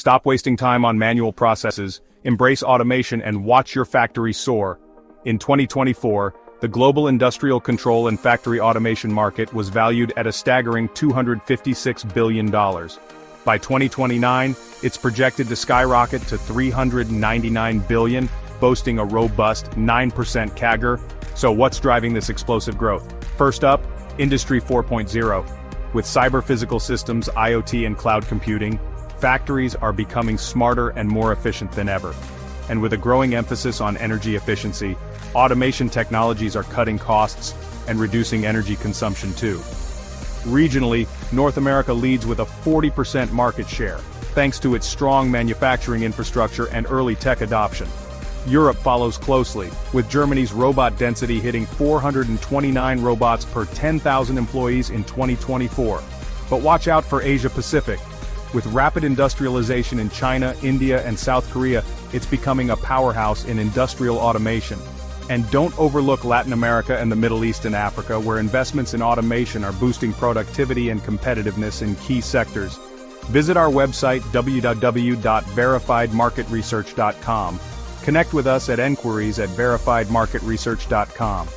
Stop wasting time on manual processes, embrace automation and watch your factory soar. In 2024, the global industrial control and factory automation market was valued at a staggering $256 billion. By 2029, it's projected to skyrocket to $399 billion, boasting a robust 9% CAGR. So what's driving this explosive growth? First up, Industry 4.0. With cyber-physical systems, IoT and cloud computing, factories are becoming smarter and more efficient than ever. And with a growing emphasis on energy efficiency, automation technologies are cutting costs and reducing energy consumption too. Regionally, North America leads with a 40% market share, thanks to its strong manufacturing infrastructure and early tech adoption. Europe follows closely, with Germany's robot density hitting 429 robots per 10,000 employees in 2024. But watch out for Asia Pacific. With rapid industrialization in China, India, and South Korea, it's becoming a powerhouse in industrial automation. And don't overlook Latin America and the Middle East and Africa, where investments in automation are boosting productivity and competitiveness in key sectors. Visit our website www.verifiedmarketresearch.com. Connect with us at enquiries@verifiedmarketresearch.com.